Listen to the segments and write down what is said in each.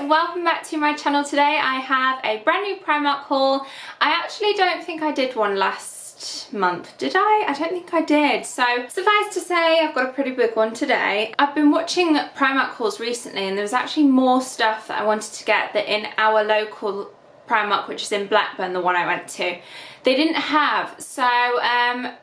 welcome back to my channel. Today I have a brand new Primark haul. I actually don't think I did one last month, did I? I don't think I did. So suffice to say, I've got a pretty big one today. I've been watching Primark hauls recently and there was actually more stuff that I wanted to get that in our local Primark, which is in Blackburn, the one I went to, they didn't have. So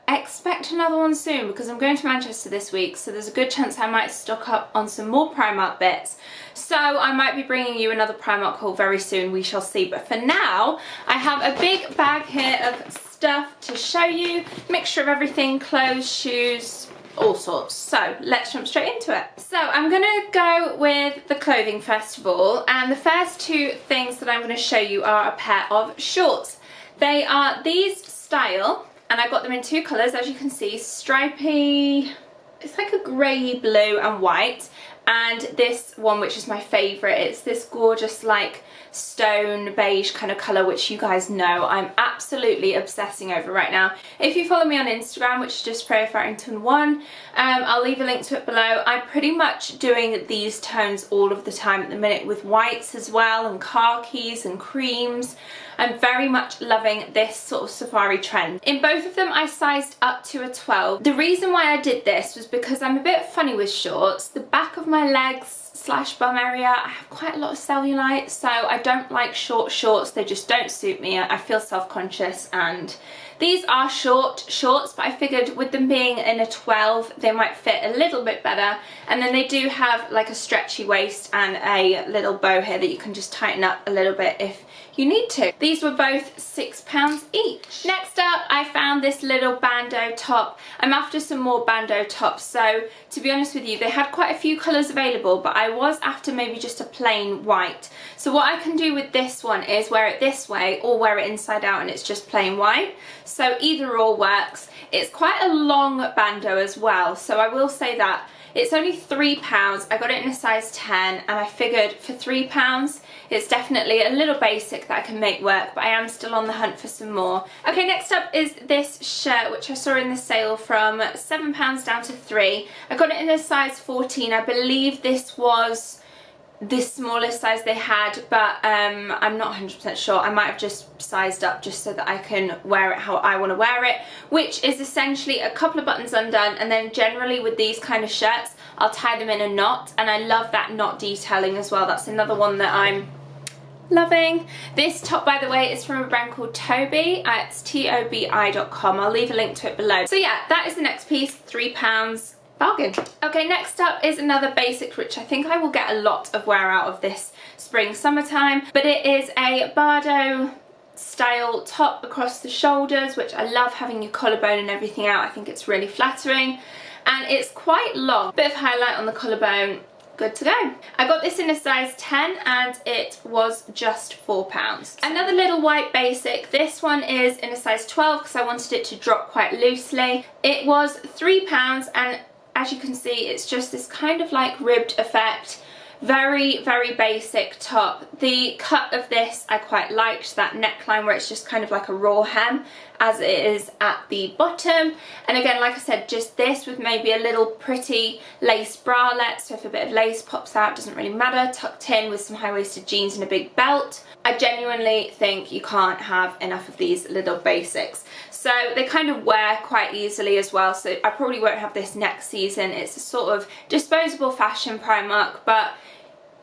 expect another one soon because I'm going to Manchester this week, so there's a good chance I might stock up on some more Primark bits. So I might be bringing you another Primark haul very soon, we shall see. But for now, I have a big bag here of stuff to show you. Mixture of everything, clothes, shoes, all sorts. So let's jump straight into it. So I'm gonna go with the clothing first of all, and the first two things that I'm gonna show you are a pair of shorts. They are these style, and I got them in two colours, as you can see, stripy, it's like a grey, blue and white, and this one, which is my favourite, it's this gorgeous like stone beige kind of colour, which you guys know I'm absolutely obsessing over right now. If you follow me on Instagram, which is just Freya Farrington 1, I'll leave a link to it below. I'm pretty much doing these tones all of the time at the minute, with whites as well and khakis and creams. I'm very much loving this sort of safari trend. In both of them I sized up to a 12. The reason why I did this was because I'm a bit funny with shorts. The back of my legs / bum area, I have quite a lot of cellulite, so I don't like short shorts. They just don't suit me. I feel self-conscious, and these are short shorts, but I figured with them being in a 12 they might fit a little bit better. And then they do have like a stretchy waist and a little bow here that you can just tighten up a little bit if you need to. These were both £6 each. Next up, I found this little bandeau top. I'm after some more bandeau tops, so to be honest with you, they had quite a few colours available, but I was after maybe just a plain white. So what I can do with this one is wear it this way or wear it inside out and it's just plain white. So either or works. It's quite a long bandeau as well, so I will say that. It's only £3. I got it in a size 10 and I figured for £3 it's definitely a little basic that I can make work, but I am still on the hunt for some more. Okay, next up is this shirt, which I saw in the sale from £7 down to £3. I got it in a size 14. I believe this was the smallest size they had, but I'm not 100% sure. I might have just sized up just so that I can wear it how I want to wear it, which is essentially a couple of buttons undone, and then generally with these kind of shirts I'll tie them in a knot, and I love that knot detailing as well. That's another one that I'm loving. This top, by the way, is from a brand called Toby. It's tobi.com. I'll leave a link to it below. So yeah, that is the next piece, £3. Bargain. Okay, next up is another basic, which I think I will get a lot of wear out of this spring summertime, but it is a Bardot Style top across the shoulders, which I love, having your collarbone and everything out. I think it's really flattering, and it's quite long. Bit of highlight on the collarbone, good to go. I got this in a size 10 and it was just £4. Another little white basic. This one is in a size 12 because I wanted it to drop quite loosely. It was £3, and as you can see, it's just this kind of like ribbed effect. Very, very basic top. The cut of this I quite liked, that neckline where it's just kind of like a raw hem as it is at the bottom. And again, like I said, just this with maybe a little pretty lace bralette, so if a bit of lace pops out, doesn't really matter, tucked in with some high-waisted jeans and a big belt. I genuinely think you can't have enough of these little basics. So they kind of wear quite easily as well, so I probably won't have this next season. It's a sort of disposable fashion Primark, but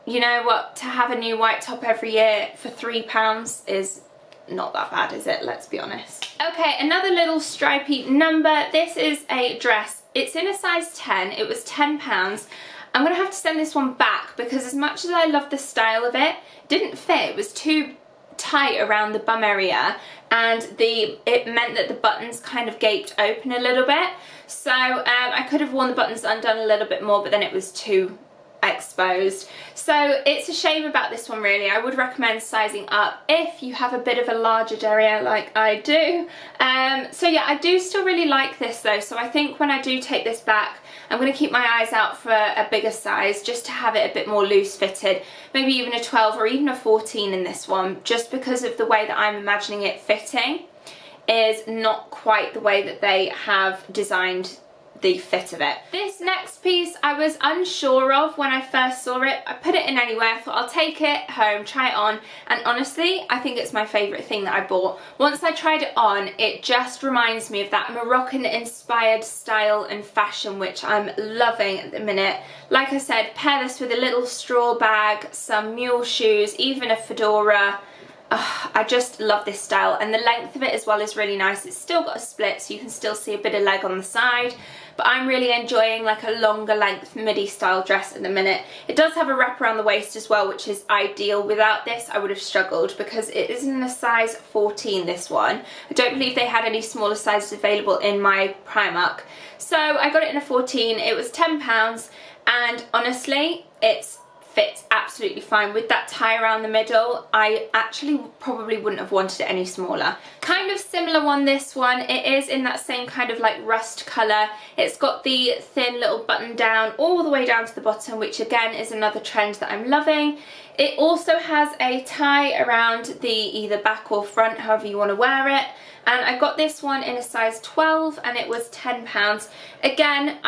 you know what, to have a new white top every year for £3 is not that bad, is it? Let's be honest. Okay, another little stripy number. This is a dress. It's in a size 10. It was £10. I'm gonna have to send this one back because as much as I love the style of it, it didn't fit. It was too tight around the bum area, and it meant that the buttons kind of gaped open a little bit. So I could have worn the buttons undone a little bit more, but then it was too exposed. So it's a shame about this one really. I would recommend sizing up if you have a bit of a larger derriere like I do. So yeah, I do still really like this though, so I think when I do take this back I'm going to keep my eyes out for a bigger size just to have it a bit more loose fitted, maybe even a 12 or even a 14 in this one, just because of the way that I'm imagining it fitting is not quite the way that they have designed the fit of it. This next piece I was unsure of when I first saw it. I put it in anyway. I thought I'll take it home, try it on, and honestly I think it's my favourite thing that I bought. Once I tried it on, it just reminds me of that Moroccan inspired style and fashion which I'm loving at the minute. Like I said, pair this with a little straw bag, some mule shoes, even a fedora. I just love this style, and the length of it as well is really nice. It's still got a split so you can still see a bit of leg on the side, but I'm really enjoying like a longer length midi style dress at the minute. It does have a wrap around the waist as well, which is ideal. Without this I would have struggled because it is in a size 14, this one. I don't believe they had any smaller sizes available in my Primark, so I got it in a 14. It was £10, and honestly it's fits absolutely fine. With that tie around the middle, I actually probably wouldn't have wanted it any smaller. Kind of similar one, this one. It is in that same kind of like rust colour. It's got the thin little button down all the way down to the bottom, which again is another trend that I'm loving. It also has a tie around the either back or front, however you want to wear it. And I got this one in a size 12 and it was £10. Again,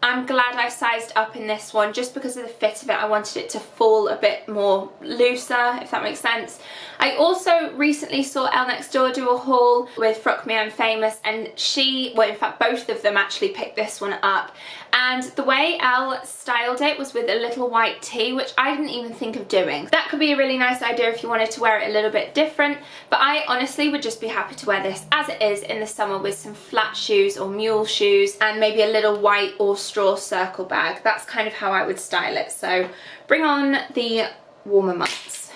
I'm glad I sized up in this one just because of the fit of it. I wanted it to fall a bit more looser, if that makes sense. I also recently saw Elle Next Door do a haul with Frock Me I'm Famous, and she, well in fact both of them actually picked this one up. And the way Elle styled it was with a little white tee, which I didn't even think of doing. That could be a really nice idea if you wanted to wear it a little bit different, but I honestly would just be happy to wear this as it is in the summer with some flat shoes or mule shoes and maybe a little white or straw circle bag. That's kind of how I would style it. So bring on the warmer months.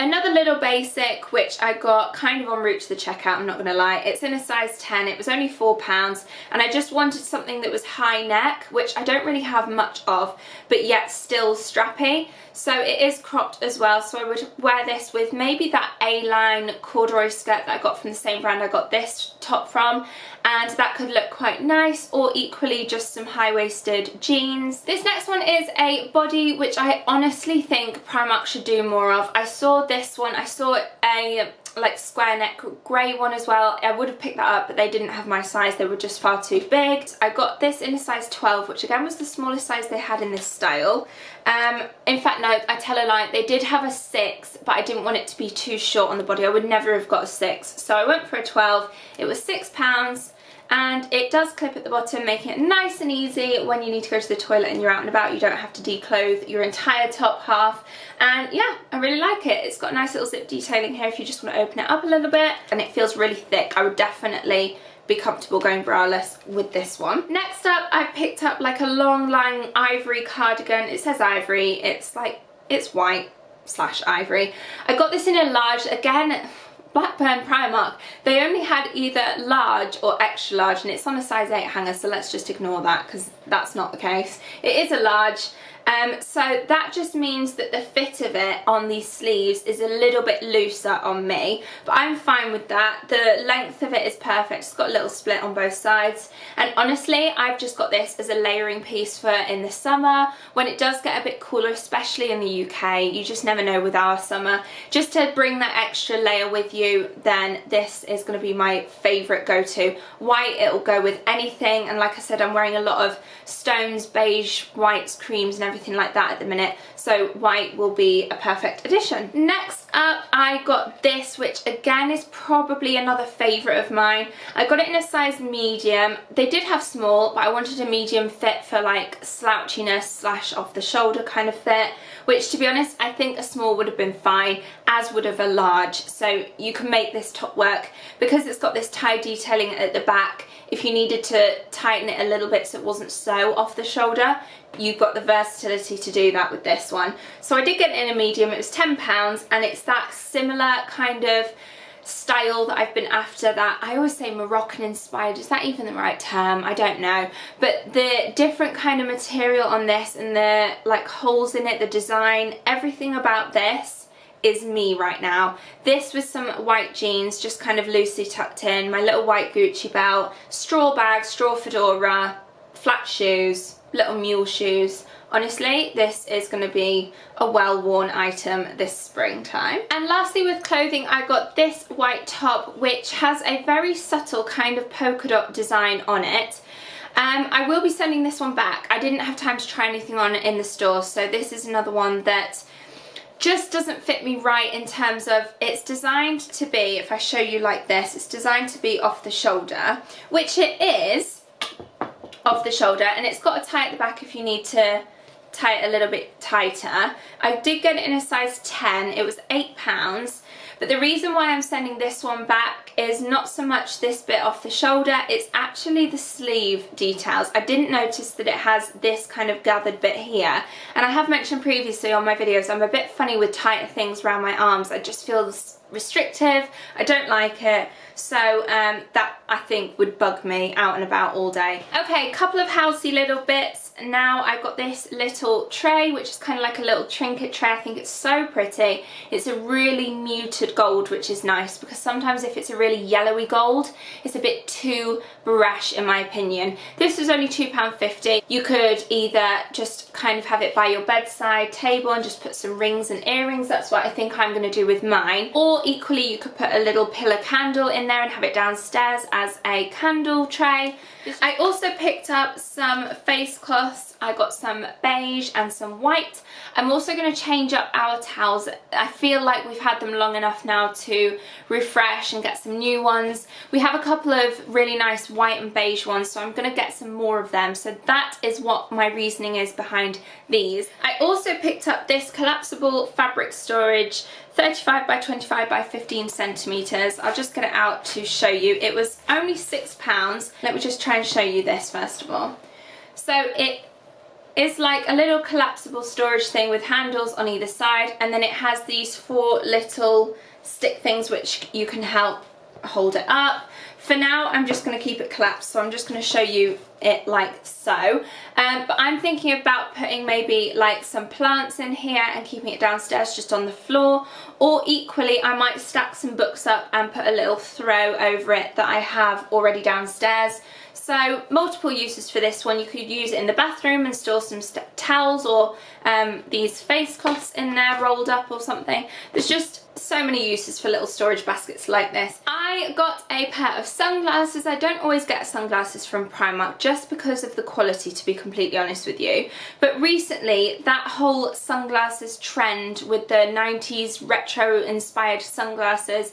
Another little basic which I got kind of en route to the checkout, I'm not going to lie. It's in a size 10, it was only £4, and I just wanted something that was high neck, which I don't really have much of, but yet still strappy. So it is cropped as well, so I would wear this with maybe that A-line corduroy skirt that I got from the same brand I got this top from, and that could look quite nice, or equally just some high-waisted jeans. This next one is a body which I honestly think Primark should do more of. I saw this one, I saw a like square neck grey one as well. I would have picked that up, but they didn't have my size, they were just far too big. I got this in a size 12, which again was the smallest size they had in this style. In fact no, I tell a lie, they did have a 6, but I didn't want it to be too short on the body. I would never have got a 6, so I went for a 12. It was £6, and it does clip at the bottom, making it nice and easy when you need to go to the toilet and you're out and about. You don't have to declothe your entire top half, and yeah, I really like it. It's got a nice little zip detailing here if you just want to open it up a little bit, and it feels really thick. I would definitely be comfortable going braless with this one. Next up, I picked up like a Longline Ivory cardigan. It says Ivory, it's white / ivory. I got this in a large. Again, Blackburn Primark, they only had either large or extra large, and it's on a size 8 hanger, so let's just ignore that because that's not the case. It is a large. So that just means that the fit of it on these sleeves is a little bit looser on me, but I'm fine with that. The length of it is perfect. It's got a little split on both sides, and honestly I've just got this as a layering piece for in the summer when it does get a bit cooler, especially in the UK. You just never know with our summer. Just to bring that extra layer with you, then this is going to be my favourite go-to. White, it'll go with anything, and like I said, I'm wearing a lot of stones, beige, whites, creams and everything like that at the minute, so white will be a perfect addition. Next up, I got this, which again is probably another favourite of mine. I got it in a size medium. They did have small, but I wanted a medium fit for like slouchiness / off the shoulder kind of fit, which to be honest I think a small would have been fine, as would have a large. So you can make this top work because it's got this tie detailing at the back. If you needed to tighten it a little bit so it wasn't so off the shoulder, you've got the versatility to do that with this one. So I did get it in a medium. It was £10, and it's that similar kind of style that I've been after, that I always say Moroccan inspired. Is that even the right term? I don't know, but the different kind of material on this and the like holes in it, the design, everything about this is me right now. This with some white jeans just kind of loosely tucked in, my little white Gucci belt, straw bag, straw fedora, flat shoes, little mule shoes. Honestly, this is going to be a well-worn item this springtime. And lastly with clothing, I got this white top which has a very subtle kind of polka dot design on it. I will be sending this one back. I didn't have time to try anything on in the store, so this is another one that just doesn't fit me right in terms of it's designed to be, if I show you like this, it's designed to be off the shoulder, which it is off the shoulder, and it's got a tie at the back if you need to tie it a little bit tighter. I did get it in a size 10, it was £8, but the reason why I'm sending this one back is not so much this bit off the shoulder, it's actually the sleeve details. I didn't notice that it has this kind of gathered bit here, and I have mentioned previously on my videos I'm a bit funny with tighter things around my arms. I just feel restrictive, I don't like it, so that I think would bug me out and about all day. Okay, a couple of housey little bits. Now I've got this little tray, which is kind of like a little trinket tray. I think it's so pretty. It's a really muted gold, which is nice, because sometimes if it's a really yellowy gold, it's a bit too brash in my opinion. This was only £2.50. You could either just kind of have it by your bedside table and just put some rings and earrings. That's what I think I'm going to do with mine. Or equally, you could put a little pillar candle in there and have it downstairs as a candle tray. I also picked up some face cloths. I got some beige and some white. I'm also going to change up our towels. I feel like we've had them long enough now to refresh and get some new ones. We have a couple of really nice white and beige ones, so I'm going to get some more of them. So that is what my reasoning is behind these. I also picked up this collapsible fabric storage, 35 by 25 by 15 centimeters. I'll just get it out to show you. It was only £6. Let me just try and show you this first of all. So it is like a little collapsible storage thing with handles on either side, and then it has these 4 little stick things which you can help hold it up. For now I'm just going to keep it collapsed, so I'm just going to show you it like so. But I'm thinking about putting maybe like some plants in here and keeping it downstairs just on the floor, or equally I might stack some books up and put a little throw over it that I have already downstairs. So multiple uses for this one. You could use it in the bathroom and store some towels or these face cloths in there rolled up or something. There's just so many uses for little storage baskets like this. I got a pair of sunglasses. I don't always get sunglasses from Primark just because of the quality, to be completely honest with you. But recently that whole sunglasses trend with the 90s retro inspired sunglasses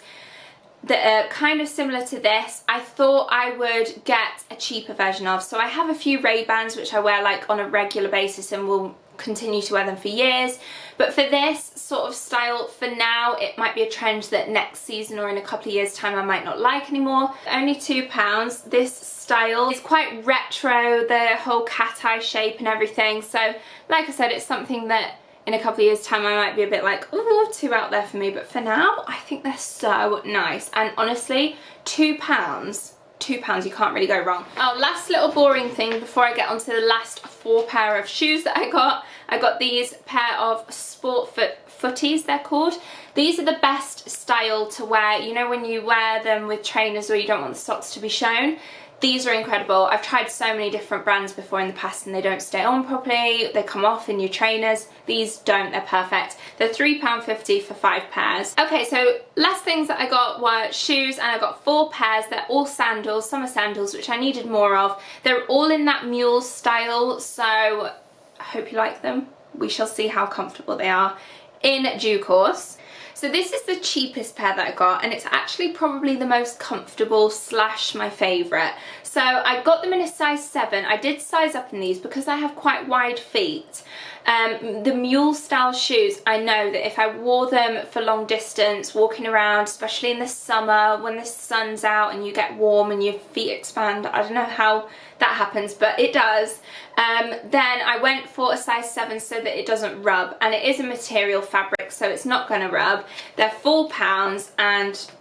that are kind of similar to this, I thought I would get a cheaper version of. So I have a few Ray-Bans which I wear like on a regular basis and will continue to wear them for years. But for this sort of style, for now, it might be a trend that next season or in a couple of years time I might not like anymore. Only £2. This style is quite retro, the whole cat eye shape and everything. So like I said, it's something that in a couple of years time I might be a bit like, ooh, too out there for me, but for now I think they're so nice. And honestly, £2, you can't really go wrong. Oh, last little boring thing before I get onto the last 4 pair of shoes that I got. I got these pair of sport footies, they're called. These are the best style to wear, you know, when you wear them with trainers or you don't want the socks to be shown. These are incredible. I've tried so many different brands before in the past and they don't stay on properly. They come off in your trainers. These don't, they're perfect. They're £3.50 for 5 pairs. Okay, so last things that I got were shoes, and I got 4 pairs. They're all sandals, summer sandals, which I needed more of. They're all in that Mule style, so I hope you like them. We shall see how comfortable they are in due course. So this is the cheapest pair that I got, and it's actually probably the most comfortable / my favourite. So I got them in a size 7. I did size up in these because I have quite wide feet. The Mule style shoes, I know that if I wore them for long distance, walking around, especially in the summer when the sun's out and you get warm and your feet expand, I don't know how that happens, but it does. Then I went for a size 7 so that it doesn't rub, and it is a material fabric, so it's not going to rub. They're £4 and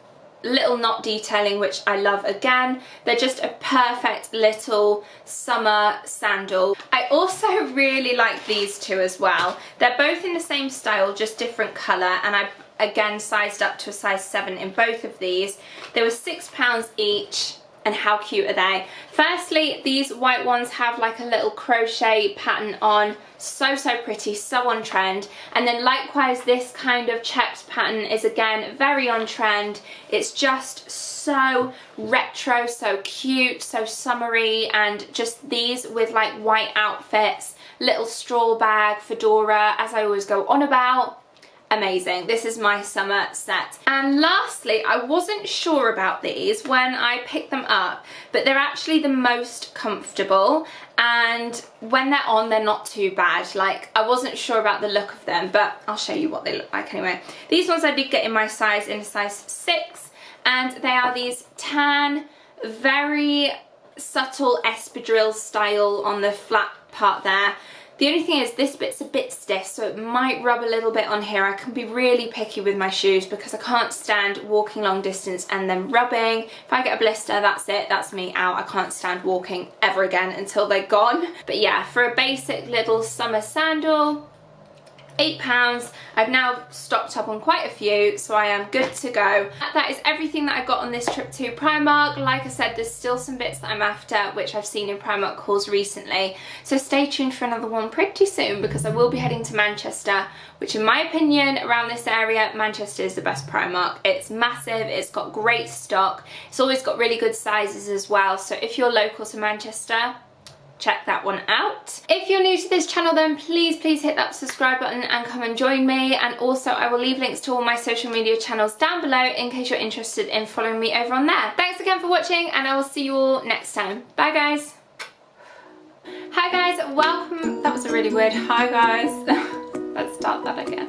little knot detailing, which I love again. They're just a perfect little summer sandal. I also really like these two as well. They're both in the same style, just different colour, and I again sized up to a size 7 in both of these. They were £6 each. And how cute are they? Firstly, these white ones have like a little crochet pattern on. So pretty, so on trend. And then likewise, this kind of checked pattern is again very on trend. It's just so retro, so cute, so summery, and just these with like white outfits, little straw bag, fedora, as I always go on about. Amazing. This is my summer set. And lastly, I wasn't sure about these when I picked them up, but they're actually the most comfortable, and when they're on, they're not too bad. Like, I wasn't sure about the look of them, but I'll show you what they look like anyway. These ones I did get in my size, in a size 6, and they are these tan, very subtle espadrille style on the flat part there. The only thing is this bit's a bit stiff, so it might rub a little bit on here. I can be really picky with my shoes because I can't stand walking long distance and then rubbing. If I get a blister, that's it, that's me out. I can't stand walking ever again until they're gone. But yeah, for a basic little summer sandal, £8. I've now stocked up on quite a few, so I am good to go. That is everything that I got on this trip to Primark. Like I said, there's still some bits that I'm after, which I've seen in Primark hauls recently. So stay tuned for another one pretty soon, because I will be heading to Manchester, which in my opinion, around this area, Manchester is the best Primark. It's massive, it's got great stock, it's always got really good sizes as well. So if you're local to Manchester, check that one out. If you're new to this channel, then please hit that subscribe button and come and join me. And also I will leave links to all my social media channels down below in case you're interested in following me over on there. Thanks again for watching, and I will see you all next time. Bye guys. Hi guys, welcome. That was a really weird hi guys. Let's start that again.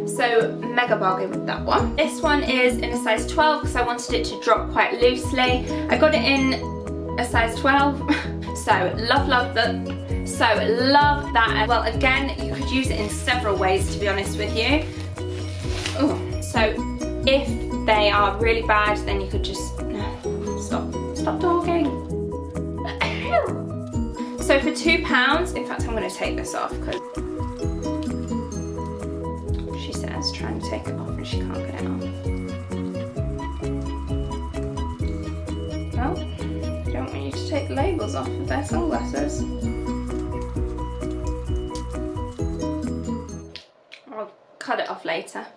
So mega bargain with that one. This one is in a size 12 because I wanted it to drop quite loosely. I got it in a size 12, so love that. Well, again, you could use it in several ways, to be honest with you. Ooh. So if they are really bad, then you could just stop talking. So for £2, in fact, I'm going to take this off because she says trying to take it off and she can't get it off. Well, I don't want you to take the labels off of their sunglasses. I'll cut it off later.